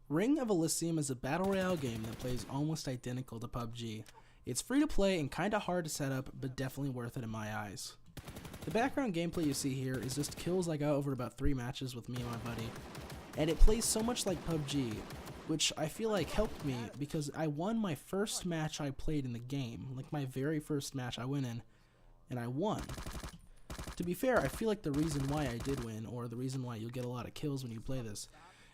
Ring of Elysium is a battle royale game that plays almost identical to PUBG. It's free to play and kinda hard to set up, but definitely worth it in my eyes. The background gameplay you see here is just kills I got over about 3 matches with me and my buddy, and it plays so much like PUBG, which I feel like helped me because I won my first match I played in the game, like my very first match I went in, and I won. To be fair, I feel like the reason why I did win, or the reason why you'll get a lot of kills when you play this,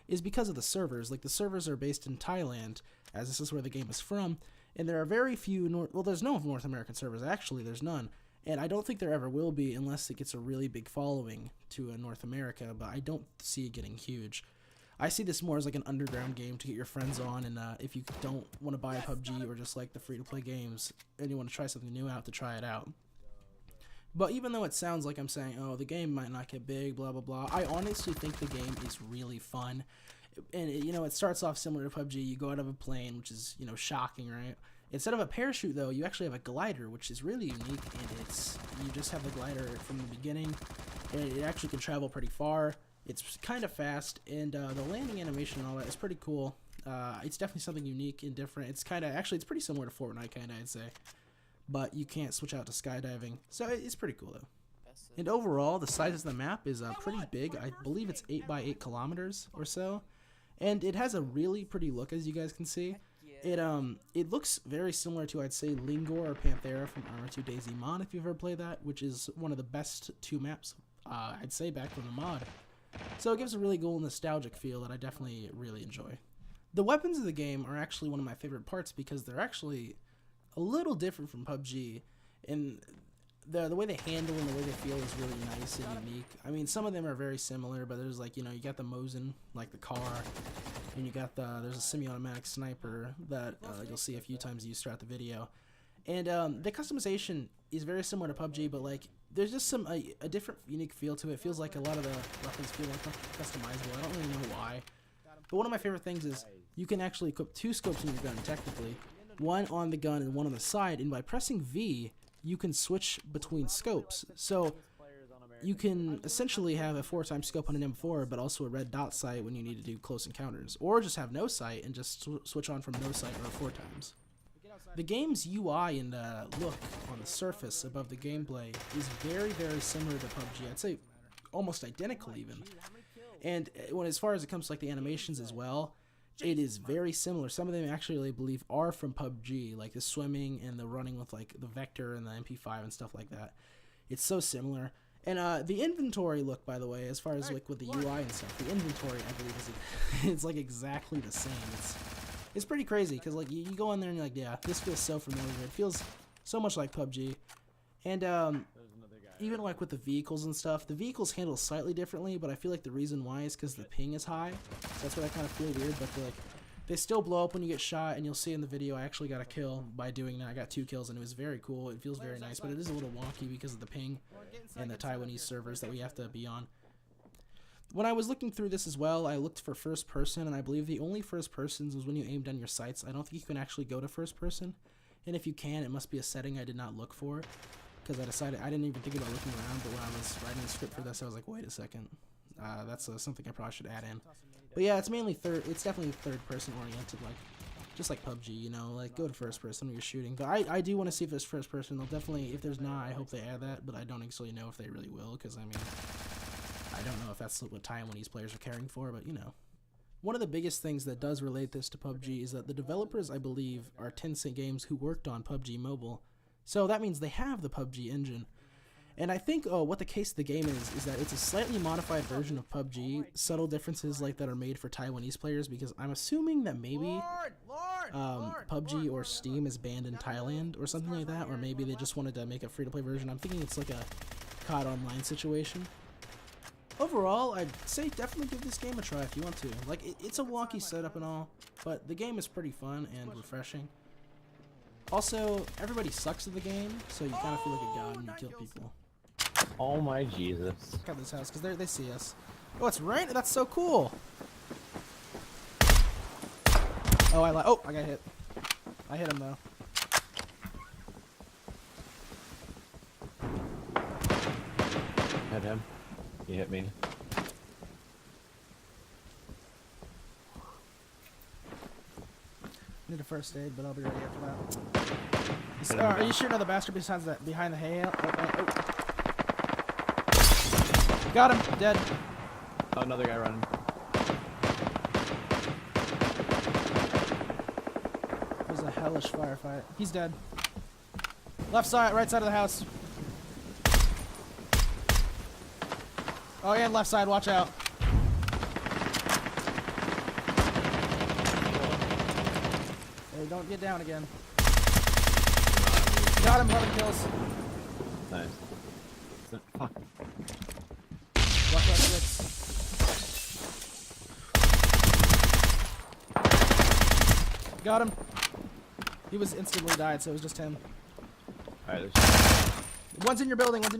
is because of the servers. Like, the servers are based in Thailand, as this is where the game is from, and there are very few, well, there's no North American servers, actually, there's none, and I don't think there ever will be unless it gets a really big following to North America, but I don't see it getting huge. I see this more as like an underground game to get your friends on, and if you don't want to buy a PUBG or just like the free-to-play games, and you want to try something new out, to try it out. But even though it sounds like I'm saying, oh, the game might not get big, blah, blah, blah, I honestly think the game is really fun. And, it starts off similar to PUBG. You go out of a plane, which is, shocking, right? Instead of a parachute, though, you actually have a glider, which is really unique, and you just have the glider from the beginning, and it actually can travel pretty far. It's kind of fast, and the landing animation and all that is pretty cool. It's definitely something unique and different. It's it's pretty similar to Fortnite, I'd say. But you can't switch out to skydiving, so it's pretty cool though. And overall, the size of the map is pretty big. I believe it's 8 by 8 kilometers or so, and it has a really pretty look, as you guys can see. It looks very similar to, I'd say, Lingor or Panthera from Armor 2 DayZ mod, if you've ever played that, which is one of the best 2 maps, I'd say, back from the mod. So it gives a really cool nostalgic feel that I definitely really enjoy. The weapons of the game are actually one of my favorite parts because they're actually a little different from PUBG, and the way they handle and the way they feel is really nice and unique. I mean, some of them are very similar, but there's like, you got the Mosin, like the car, and you got there's a semi-automatic sniper that you'll see a few times used throughout the video. And the customization is very similar to PUBG, but like there's just a different unique feel to it. It feels like a lot of the weapons feel like customizable. I don't really know why. But one of my favorite things is you can actually equip 2 scopes in your gun, technically. One on the gun and one on the side, and by pressing V, you can switch between scopes. So you can essentially have a 4x scope on an M4, but also a red dot sight when you need to do close encounters, or just have no sight and just switch on from no sight or 4x. The game's UI and look on the surface above the gameplay is very, very similar to PUBG. I'd say almost identical even. And as far as it comes to like the animations as well, it is very similar. Some of them actually, I believe, are from PUBG, like the swimming and the running with like the vector and the MP5 and stuff like that. It's so similar. And the inventory look, by the way, as far as like with the UI and stuff, the inventory, I believe, it's like exactly the same. It's pretty crazy because like you go in there and you're like, yeah, this feels so familiar. It feels so much like PUBG. And even like with the vehicles and stuff, the vehicles handle slightly differently, but I feel like the reason why is because the ping is high. So that's why I kind of feel weird, but they still blow up when you get shot, and you'll see in the video I actually got a kill by doing that. I got 2 kills, and it was very cool. It feels very nice, but it is a little wonky because of the ping and the Taiwanese servers that we have to be on. When I was looking through this as well, I looked for first person, and I believe the only first persons was when you aimed on your sights. I don't think you can actually go to first person, and if you can, it must be a setting I did not look for. Because I didn't even think about looking around, but when I was writing the script for this, I was like, wait a second, that's something I probably should add in. But yeah, it's definitely third person oriented, like, just like PUBG, like, go to first person when you're shooting. But I do want to see if there's first person. They'll definitely, if there's not, I hope they add that, but I don't actually know if they really will, because, I mean, I don't know if that's what Taiwanese players are caring for, but, One of the biggest things that does relate this to PUBG is that the developers, I believe, are Tencent Games who worked on PUBG Mobile. So that means they have the PUBG engine. And I think what the case of the game is that it's a slightly modified version of PUBG. Subtle differences like that are made for Taiwanese players, because I'm assuming that maybe PUBG or Steam is banned in Thailand or something like that, or maybe they just wanted to make a free-to-play version. I'm thinking it's like a COD Online situation. Overall, I'd say definitely give this game a try if you want to. Like, it's a wonky setup and all, but the game is pretty fun and refreshing. Also, everybody sucks at the game, so you kind of feel like a god when you kill people. Oh my Jesus. Look at this house, because they see us. Oh, it's right? That's so cool! Oh, I got hit. I hit him, though. Hit him. He hit me. Need a first aid, but I'll be ready after that. Are you shooting at the bastard behind the hay? Got him. Dead. Oh, another guy running. It was a hellish firefight. He's dead. Left side, right side of the house. Oh, and left side, watch out. Hey, don't get down again. Got him, 11 kills. Nice. Fuck. Watch out, 6. Got him. He was instantly died, so it was just him. Alright, One's in your building, Mike.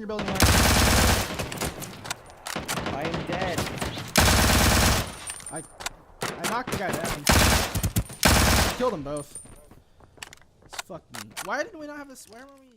I am dead. I knocked the guy down. I killed them both. It's fucking. Why didn't we not have this? Where were we?